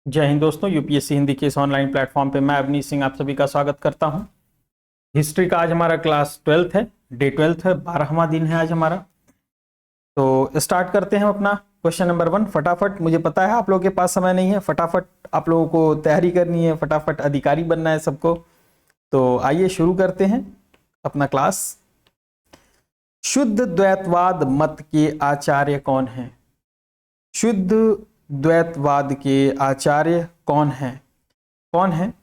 जय हिंद दोस्तों, यूपीएससी हिंदी के इस ऑनलाइन प्लेटफॉर्म पे मैं अवनीश सिंह आप सभी का स्वागत करता हूं। हिस्ट्री का आज हमारा क्लास 12th है, डे 12th है, 12वां दिन है आज हमारा। तो स्टार्ट करते हैं अपना क्वेश्चन नंबर 1 फटाफट। मुझे पता है आप लोगों के पास समय नहीं है, फटाफट आप लोगों को तैयारी करनी है, फटाफट अधिकारी बनना है सबको। तो आइए शुरू करते हैं अपना क्लास। शुद्ध द्वैतवाद मत के आचार्य कौन है? शुद्ध द्वैतवाद के आचार्य कौन है? कौन है?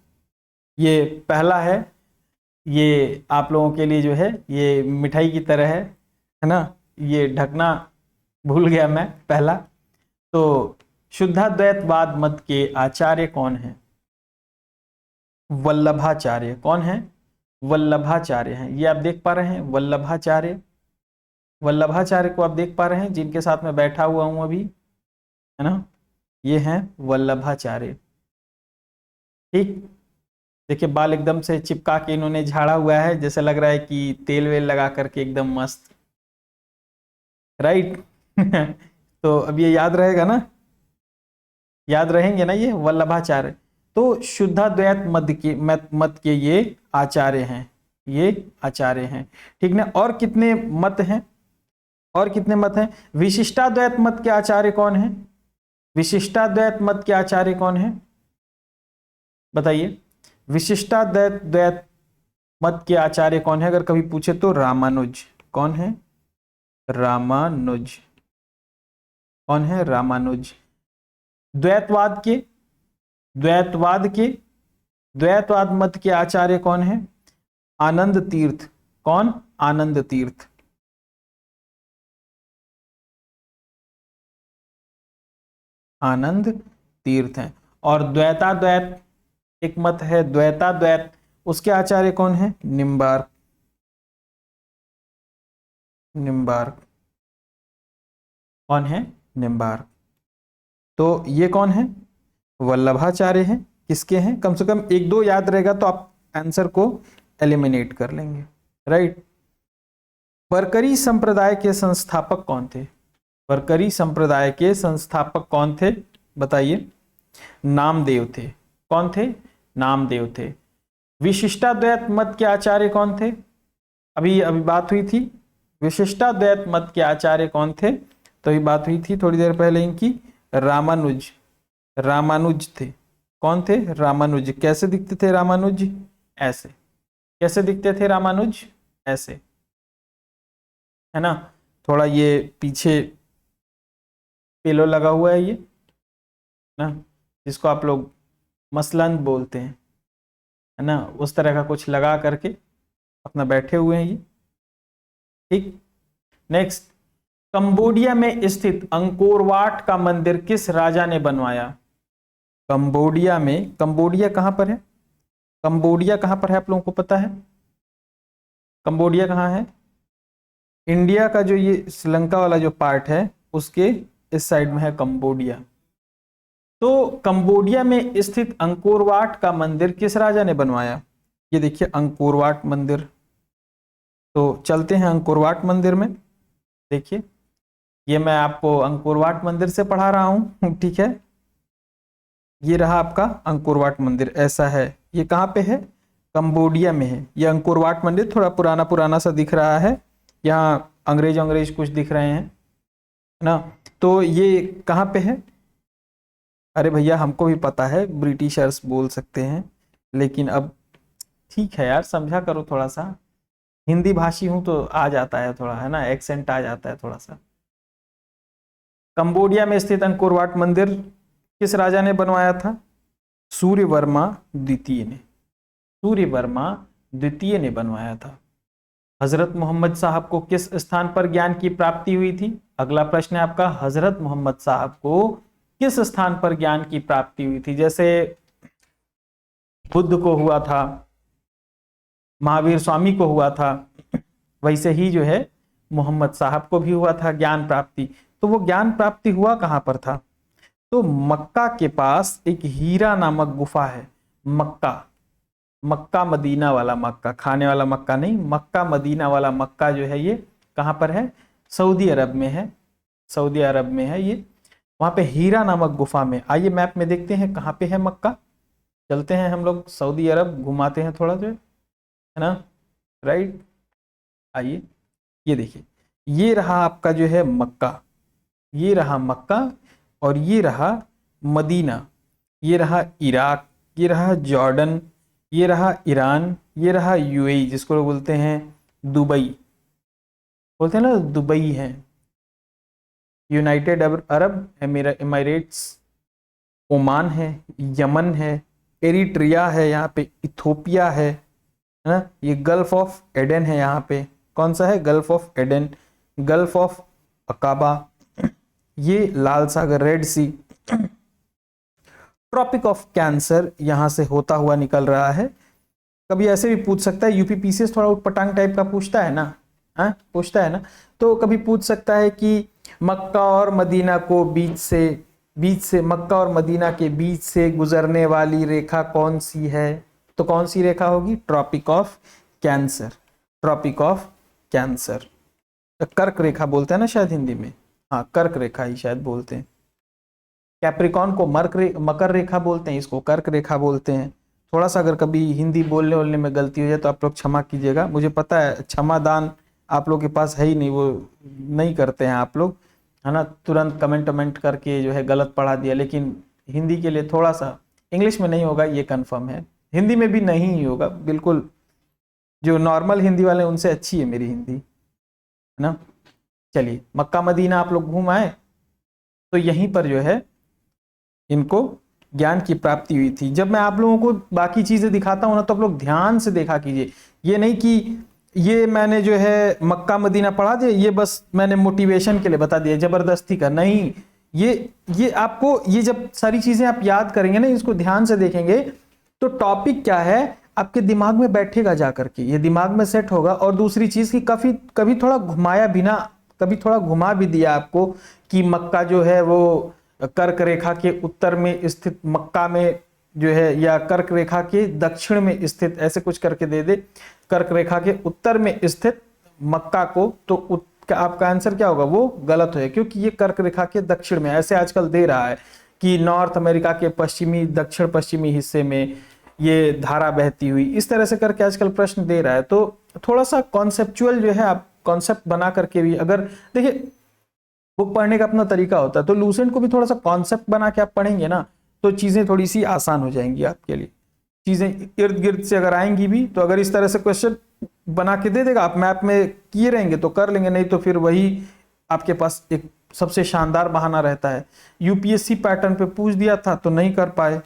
ये पहला है, ये आप लोगों के लिए जो है ये मिठाई की तरह है ना, ये ढकना भूल गया मैं। पहला तो शुद्धाद्वैतवाद मत के आचार्य कौन है? वल्लभाचार्य। कौन है? वल्लभाचार्य हैं। ये आप देख पा रहे हैं वल्लभाचार्य। वल्लभाचार्य को आप देख पा रहे हैं, जिनके साथ मैं बैठा हुआ हूं अभी, है ना, ये हैं वल्लभाचार्य। ठीक, देखिए बाल एकदम से चिपका के इन्होंने झाड़ा हुआ है, जैसे लग रहा है कि तेल वेल लगा करके एकदम मस्त, राइट। तो अब ये याद रहेगा ना, याद रहेंगे ना ये वल्लभाचार्य। तो शुद्धाद्वैत मत के ये आचार्य हैं, ये आचार्य हैं। ठीक ना। और कितने मत हैं? और कितने मत हैं? विशिष्टाद्वैत मत के आचार्य कौन है? विशिष्टाद्वैत मत के आचार्य कौन है? बताइए। विशिष्टाद्वैत मत के आचार्य कौन है? अगर कभी पूछे तो रामानुज। कौन है? रामानुज। कौन है? रामानुज। द्वैतवाद के द्वैतवाद मत के आचार्य कौन है? आनंद तीर्थ। कौन? आनंद तीर्थ। आनंद तीर्थ हैं। और द्वैताद्वैत एक मत है, द्वैताद्वैत, उसके आचार्य कौन है? निम्बार्क। निम्बार्क। कौन है? निम्बार्क। तो ये कौन है? वल्लभाचार्य हैं। किसके हैं? कम से कम एक दो याद रहेगा तो आप आंसर को एलिमिनेट कर लेंगे, राइट। परकरी संप्रदाय के संस्थापक कौन थे? परकरी संप्रदाय के संस्थापक कौन थे? बताइए। नामदेव थे। कौन थे? नामदेव थे। विशिष्टाद्वैत मत के आचार्य कौन थे? अभी अभी बात हुई थी, विशिष्टाद्वैत मत के आचार्य कौन थे? तो अभी बात हुई थी थोड़ी देर पहले इनकी। रामानुज। रामानुज थे। कौन थे? रामानुज। कैसे दिखते थे रामानुज? ऐसे। कैसे दिखते थे रामानुज? ऐसे, है ना। थोड़ा ये पीछे पेलो लगा हुआ है, ये ना, जिसको आप लोग मसलन बोलते हैं, है ना, उस तरह का कुछ लगा करके अपना बैठे हुए हैं ये। ठीक। नेक्स्ट, कंबोडिया में स्थित अंकोर वाट का मंदिर किस राजा ने बनवाया? कंबोडिया में, कंबोडिया कहां पर है? कंबोडिया कहां पर है आप लोगों को पता है? कंबोडिया कहां है? इंडिया का जो ये श्रीलंका वाला जो पार्ट है उसके इस साइड में है कंबोडिया। तो कंबोडिया में स्थित अंकोर वाट का मंदिर किस राजा ने बनवाया? ये देखिए अंकोर वाट मंदिर। तो चलते हैं अंकोर वाट मंदिर में। देखिए, ये मैं आपको अंकोर वाट मंदिर से पढ़ा रहा हूं, ठीक है। ये रहा आपका अंकोर वाट मंदिर, ऐसा है। ये कहाँ पे है? कंबोडिया में है। ये अंकोर वाट मंदिर थोड़ा पुराना पुराना सा दिख रहा है, यहाँ अंग्रेज कुछ दिख रहे हैं, है ना। तो ये कहाँ पे है? अरे भैया हमको भी पता है, ब्रिटिशर्स बोल सकते हैं, लेकिन अब ठीक है यार, समझा करो थोड़ा सा। हिंदी भाषी हूं तो आ जाता है थोड़ा, है ना, एक्सेंट आ जाता है थोड़ा सा। कंबोडिया में स्थित अंकोर वाट मंदिर किस राजा ने बनवाया था? सूर्यवर्मा द्वितीय ने। सूर्यवर्मा द्वितीय ने बनवाया था। हजरत मोहम्मद साहब को किस स्थान पर ज्ञान की प्राप्ति हुई थी? अगला प्रश्न है आपका, हजरत मोहम्मद साहब को किस स्थान पर ज्ञान की प्राप्ति हुई थी? जैसे बुद्ध को हुआ था, महावीर स्वामी को हुआ था, वैसे ही जो है मोहम्मद साहब को भी हुआ था ज्ञान प्राप्ति। तो वो ज्ञान प्राप्ति हुआ कहां पर था? तो मक्का के पास एक हीरा नामक गुफा है। मक्का, मक्का मदीना वाला मक्का, खाने वाला मक्का नहीं, मक्का मदीना वाला मक्का जो है ये कहां पर है? सऊदी अरब में है। सऊदी अरब में है ये। वहां पे हीरा नामक गुफा में। आइए मैप में देखते हैं कहाँ पे है मक्का। चलते हैं हम लोग सऊदी अरब, घुमाते हैं थोड़ा जो है ना, राइट। आइए ये देखिए, ये रहा आपका जो है मक्का, ये रहा मक्का, और ये रहा मदीना, ये रहा इराक, ये रहा जॉर्डन, ये रहा ईरान, ये रहा यूएई जिसको लोग बोलते हैं दुबई, बोलते हैं ना दुबई है, यूनाइटेड अरब एमिरेट्स, ओमान है, यमन है, एरिट्रिया है, यहाँ पे इथोपिया है ना, ये गल्फ ऑफ एडन है, यहाँ पे कौन सा है, Gulf of Aden, Gulf of Aqaba, ये लाल सागर Red Sea, Tropic of Cancer यहाँ से होता हुआ निकल रहा है। कभी ऐसे भी पूछ सकता है, यूपीपीसीएस थोड़ा उटपटांग टाइप का पूछता है ना, हाँ पूछता है ना, तो कभी पूछ सकता है कि मक्का और मदीना को बीच से मक्का और मदीना के बीच से गुजरने वाली रेखा कौन सी है, तो कौन सी रेखा होगी, tropic of cancer, tropic of cancer, कर्क रेखा बोलते हैं ना शायद हिंदी में, हाँ कर्क रेखा ही शायद बोलते हैं। कैप्रिकॉन को मकर रेखा बोलते हैं, इसको कर्क रेखा बोलते हैं। थोड़ा सा अगर कभी हिंदी बोलने में गलती हो जाए तो आप लोग क्षमा कीजिएगा, मुझे पता है क्षमा दान आप लोग के पास है ही नहीं, वो नहीं करते हैं आप लोग, है ना, तुरंत कमेंट करके जो है गलत पढ़ा दिया, लेकिन हिंदी के लिए थोड़ा सा, इंग्लिश में नहीं होगा ये कंफर्म है, हिंदी में भी नहीं ही होगा बिल्कुल, जो नॉर्मल हिंदी वाले हैं उनसे अच्छी है मेरी हिंदी, है ना। चलिए मक्का मदीना आप लोग घूम आए, तो यहीं पर जो है इनको ज्ञान की प्राप्ति हुई थी। जब मैं आप लोगों को बाकी चीजें दिखाता हूं ना, तो आप लोग ध्यान से देखा कीजिए, ये नहीं कि ये मैंने जो है मक्का मदीना पढ़ा दिया, ये बस मैंने मोटिवेशन के लिए बता दिया जबरदस्ती का नहीं, ये आपको, ये जब सारी चीजें आप याद करेंगे ना, इसको ध्यान से देखेंगे, तो टॉपिक क्या है आपके दिमाग में बैठेगा जा करके, ये दिमाग में सेट होगा। और दूसरी चीज की कभी थोड़ा घुमाया बिना, कभी थोड़ा घुमा भी दिया आपको कि मक्का जो है वो कर्क रेखा के उत्तर में स्थित मक्का में जो है, या कर्क रेखा के दक्षिण में स्थित, ऐसे कुछ करके दे दे, कर्क रेखा के उत्तर में स्थित मक्का को, तो आपका आंसर क्या होगा, वो गलत है, क्योंकि ये कर्क रेखा के दक्षिण में, ऐसे आजकल दे रहा है कि नॉर्थ अमेरिका के पश्चिमी, दक्षिण पश्चिमी हिस्से में ये धारा बहती हुई, इस तरह से करके आजकल प्रश्न दे रहा है। तो थोड़ा सा कॉन्सेप्चुअल जो है आप कॉन्सेप्ट बना करके भी, अगर देखिए बुक पढ़ने का अपना तरीका होता है, तो लूसेंट को भी थोड़ा सा कॉन्सेप्ट बना के आप पढ़ेंगे ना, तो चीजें थोड़ी सी आसान हो जाएंगी आपके लिए, चीजें इर्द गिर्द से अगर आएंगी भी, तो अगर इस तरह से क्वेश्चन बना के दे देगा, आप मैप में किए रहेंगे तो कर लेंगे, नहीं तो फिर वही आपके पास एक सबसे शानदार बहाना रहता है, यूपीएससी पैटर्न पे पूछ दिया था तो नहीं कर पाए,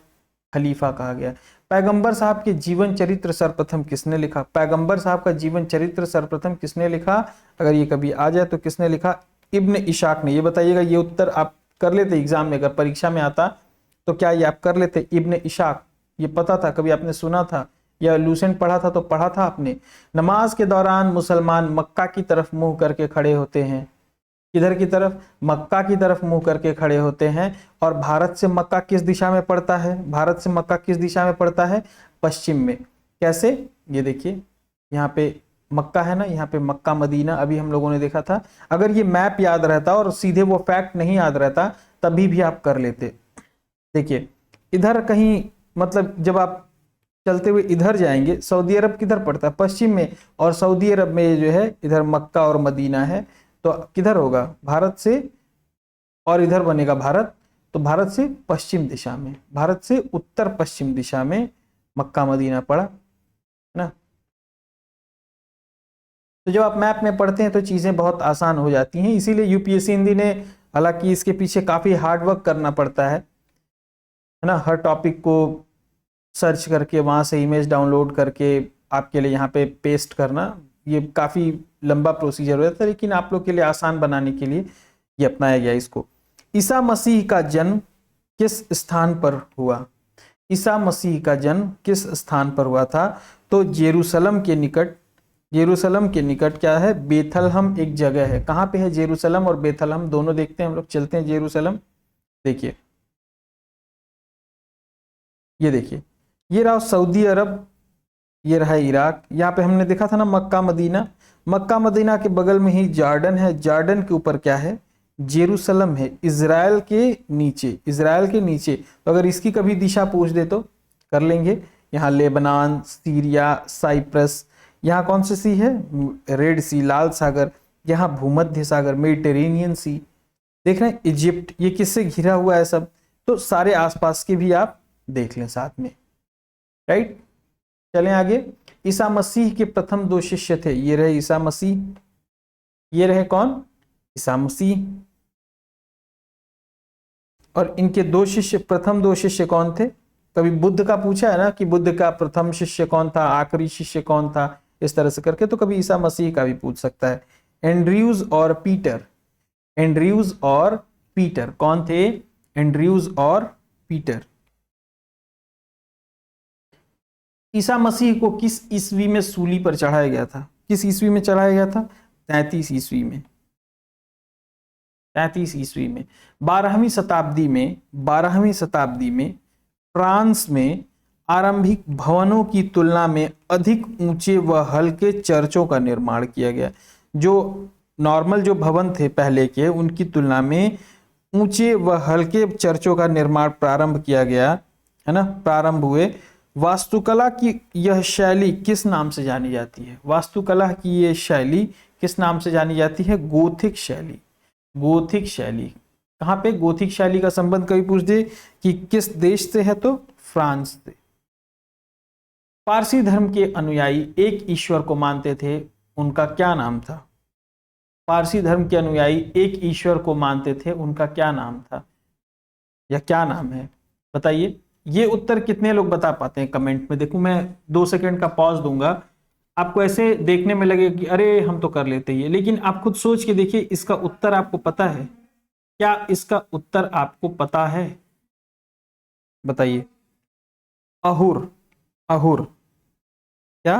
खलीफा कहा गया। पैगंबर साहब के जीवन चरित्र सर्वप्रथम किसने लिखा, पैगंबर साहब का जीवन चरित्र सर्वप्रथम किसने लिखा, अगर ये कभी आ जाए तो किसने लिखा, इब्न इशाक ने। ये बताइएगा, ये उत्तर आप कर लेते एग्जाम में, अगर परीक्षा में आता तो क्या ये आप कर लेते, इब्न इशाक, ये पता था, कभी आपने सुना था या लूसेंट पढ़ा था तो पढ़ा था आपने। नमाज के दौरान मुसलमान मक्का की तरफ मुंह करके खड़े होते हैं, किधर की तरफ, मक्का की तरफ मुंह करके खड़े होते हैं, और भारत से मक्का किस दिशा में पड़ता है, भारत से मक्का किस दिशा में पड़ता है, पश्चिम में। कैसे, ये देखिए यहाँ पे मक्का है ना, यहाँ पे मक्का मदीना अभी हम लोगों ने देखा था, अगर ये मैप याद रहता और सीधे वो फैक्ट नहीं याद रहता तभी भी आप कर लेते। देखिए इधर कहीं, मतलब जब आप चलते हुए इधर जाएंगे, सऊदी अरब किधर पड़ता है, पश्चिम में, और सऊदी अरब में जो है इधर मक्का और मदीना है, तो किधर होगा, भारत से, और इधर बनेगा भारत, तो भारत से पश्चिम दिशा में, भारत से उत्तर पश्चिम दिशा में मक्का मदीना पड़ा, है ना। तो जब आप मैप में पढ़ते हैं तो चीजें बहुत आसान हो जाती हैं, इसीलिए यूपीएससी हिंदी ने, हालांकि इसके पीछे काफी हार्ड वर्क करना पड़ता है ना, हर टॉपिक को सर्च करके वहां से इमेज डाउनलोड करके आपके लिए यहाँ पे पेस्ट करना, ये काफी लंबा प्रोसीजर हो जाता है, लेकिन आप लोग के लिए आसान बनाने के लिए ये अपनाया गया इसको। ईसा मसीह का जन्म किस स्थान पर हुआ, ईसा मसीह का जन्म किस स्थान पर हुआ था, तो जेरूशलम के निकट, जेरूशलम के निकट क्या है, बेथलहम एक जगह है, कहाँ पे है, जेरूशलम और बेथलहम दोनों देखते हैं हम लोग, चलते हैं जेरूशलम। देखिए ये देखिए, ये रहा सऊदी अरब, ये रहा इराक, यहाँ पे हमने देखा था ना मक्का मदीना, मक्का मदीना के बगल में ही जॉर्डन है, जॉर्डन के ऊपर क्या है, जेरूसलम है इजराइल के नीचे, इजराइल के नीचे। तो अगर इसकी कभी दिशा पूछ दे तो कर लेंगे। यहाँ लेबनान, सीरिया, साइप्रस, यहाँ कौन सी सी है, रेड सी, लाल सागर, यहाँ भूमध्य सागर, मेडिटेरेनियन सी, देख रहे हैं इजिप्ट, ये किससे घिरा हुआ है सब। तो सारे आसपास के भी आप देख लें साथ में, राइट। चलें आगे। ईसा मसीह के प्रथम 2 शिष्य थे, ये रहे ईसा मसीह, ये रहे कौन, ईसा मसीह। और इनके 2 शिष्य, प्रथम 2 शिष्य कौन थे। कभी बुद्ध का पूछा है ना कि बुद्ध का प्रथम शिष्य कौन था, आखिरी शिष्य कौन था, इस तरह से करके। तो कभी ईसा मसीह का भी पूछ सकता है। एंड्रयूज और पीटर, एंड्रयूज और पीटर कौन थे, एंड्रयूज और पीटर। ईसा मसीह को किस ईस्वी में सूली पर चढ़ाया गया था, किस ईस्वी में चढ़ाया गया था, 33 ईस्वी में, 33 ईस्वी में। 12वीं शताब्दी में, 12वीं शताब्दी में फ्रांस में आरंभिक भवनों की तुलना में अधिक ऊंचे व हल्के चर्चों का निर्माण किया गया। जो नॉर्मल जो भवन थे पहले के, उनकी तुलना में ऊंचे व हल्के चर्चों का निर्माण प्रारंभ किया गया, है ना, प्रारंभ हुए। वास्तुकला की यह शैली किस नाम से जानी जाती है, वास्तुकला की ये शैली किस नाम से जानी जाती है, गोथिक शैली। गोथिक शैली कहाँ पे, गोथिक शैली का संबंध कभी पूछ दे कि किस देश से है तो फ्रांस से। पारसी धर्म के अनुयायी एक ईश्वर को मानते थे, उनका क्या नाम था। पारसी धर्म के अनुयायी एक ईश्वर को मानते थे, उनका क्या नाम था या क्या नाम है, बताइए। ये उत्तर कितने लोग बता पाते हैं कमेंट में। देखो मैं 2 सेकंड का पॉज दूंगा, आपको ऐसे देखने में लगे कि अरे हम तो कर लेते ही, लेकिन आप खुद सोच के देखिए इसका उत्तर आपको पता है क्या, इसका उत्तर आपको पता है, बताइए। अहुर, अहुर, क्या,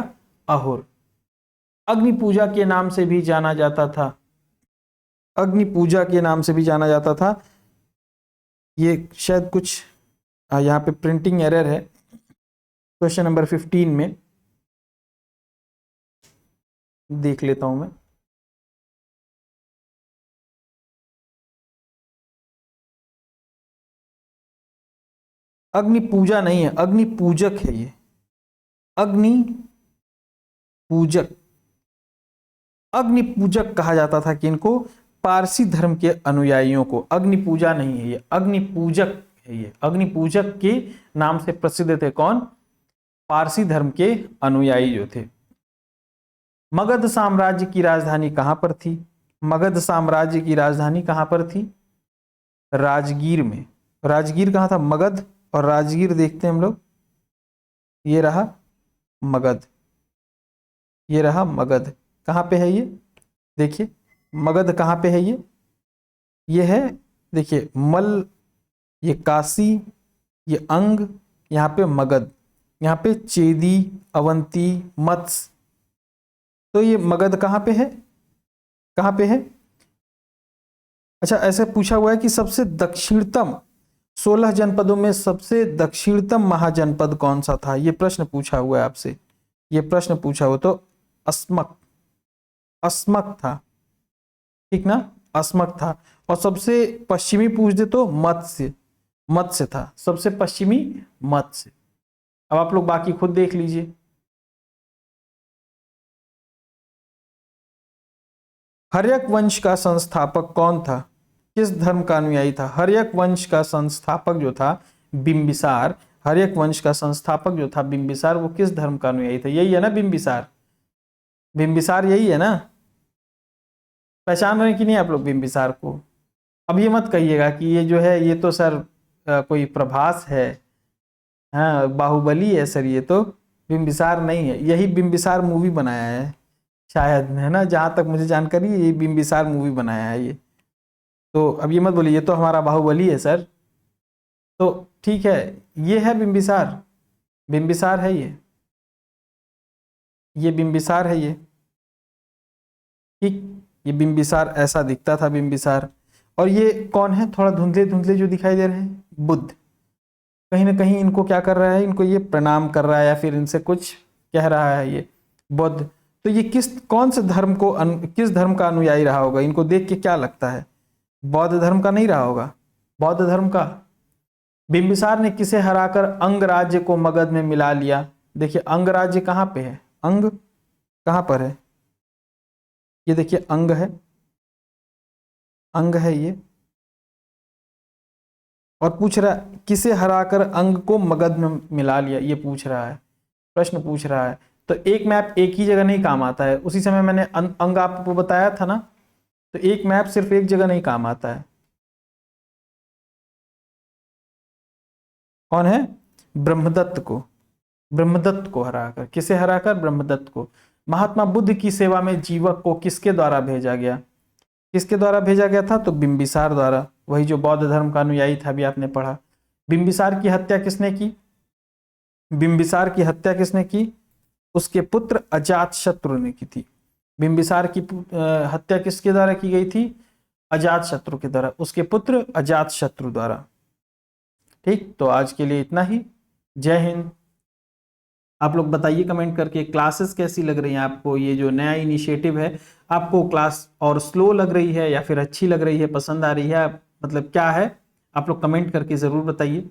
अहुर। अग्नि पूजा के नाम से भी जाना जाता था, अग्नि पूजा के नाम से भी जाना जाता था। ये शायद कुछ यहाँ पे प्रिंटिंग एरर है, क्वेश्चन नंबर 15 में देख लेता हूं मैं। अग्नि पूजा नहीं है, अग्नि पूजक है ये, अग्नि पूजक। अग्नि पूजक कहा जाता था किनको, पारसी धर्म के अनुयायियों को। अग्नि पूजा नहीं है ये, अग्नि पूजक है ये। अग्नि पूजक के नाम से प्रसिद्ध थे कौन, पारसी धर्म के अनुयायी जो थे। मगध साम्राज्य की राजधानी कहां पर थी, मगध साम्राज्य की राजधानी कहां पर थी, राजगीर में। राजगीर कहां था, मगध, और राजगीर देखते हैं हम लोग, ये रहा मगध, ये रहा मगध। कहां पे है ये, देखिए मगध कहां पे है, ये है देखिए मल, ये काशी, ये अंग, यहाँ पे मगध, यहाँ पे चेदी, अवंती, मत्स्य। तो ये मगध कहाँ पे है, कहाँ पे है। अच्छा ऐसे पूछा हुआ है कि सबसे दक्षिणतम 16 जनपदों में सबसे दक्षिणतम महाजनपद कौन सा था, ये प्रश्न पूछा हुआ है आपसे, ये प्रश्न पूछा हुआ। तो अस्मक, अस्मक था, ठीक ना, अस्मक था। और सबसे पश्चिमी पूछ दे तो मत्स्य, मत्स्य था सबसे पश्चिमी, मत्स्य। अब आप लोग बाकी खुद देख लीजिए। हर्यक वंश का संस्थापक कौन था, किस धर्म का अनुयायी था। हर्यक वंश का संस्थापक जो था बिंबिसार, हर्यक वंश का संस्थापक जो था बिंबिसार, वो किस धर्म का अनुयायी था, यही है ना बिंबिसार, बिंबिसार यही है ना, पहचान रहे कि नहीं आप लोग बिंबिसार को। अब ये मत कहिएगा कि ये जो है ये तो सर कोई प्रभास है, हाँ बाहुबली है सर, ये तो बिंबिसार नहीं है, यही बिंबिसार मूवी बनाया है शायद, है ना, जहाँ तक मुझे जानकारी ये बिंबिसार मूवी बनाया है ये। तो अब ये मत बोलिए ये तो हमारा बाहुबली है सर, तो ठीक है ये है बिंबिसार, बिंबिसार है ये बिंबिसार है ये, ठीक, ये बिंबिसार ऐसा दिखता था बिंबिसार। और ये कौन है, थोड़ा धुंधले धुंधले जो दिखाई दे रहे हैं, बुद्ध। कहीं ना कहीं इनको क्या कर रहा है, इनको ये प्रणाम कर रहा है या फिर इनसे कुछ कह रहा है ये बुद्ध। तो ये किस, कौन से धर्म को किस धर्म का अनुयायी रहा होगा, इनको देख के क्या लगता है, बौद्ध धर्म का नहीं रहा होगा, बौद्ध धर्म का। बिंबिसार ने किसे हराकर अंग राज्य को मगध में मिला लिया? देखिए अंग राज्य कहाँ पे है, अंग कहाँ पर है, ये देखिए अंग है, अंग है ये, और पूछ रहा है किसे हराकर अंग को मगध में मिला लिया, ये पूछ रहा है, प्रश्न पूछ रहा है। तो एक मैप एक ही जगह नहीं काम आता है, उसी समय मैंने अंग आपको बताया था ना, तो एक मैप सिर्फ एक जगह नहीं काम आता है। कौन है? ब्रह्मदत्त को, ब्रह्मदत्त को हराकर, किसे हराकर? ब्रह्मदत्त को। महात्मा बुद्ध की सेवा में जीवक को किसके द्वारा भेजा गया? किसके द्वारा भेजा गया था? तो बिंबिसार द्वारा, वही जो बौद्ध धर्म का अनुयायी था, अभी आपने पढ़ा। बिंबिसार की हत्या किसने की? बिंबिसार की हत्या किसने की? उसके पुत्र अजातशत्रु ने की थी। बिंबिसार की हत्या किसके द्वारा की गई थी? अजातशत्रु के द्वारा, उसके पुत्र अजातशत्रु द्वारा। ठीक, तो आज के लिए इतना ही। जय हिंद। आप लोग बताइए कमेंट करके क्लासेस कैसी लग रही हैं आपको, ये जो नया इनिशिएटिव है, आपको क्लास और स्लो लग रही है या फिर अच्छी लग रही है, पसंद आ रही है, मतलब क्या है, आप लोग कमेंट करके जरूर बताइए।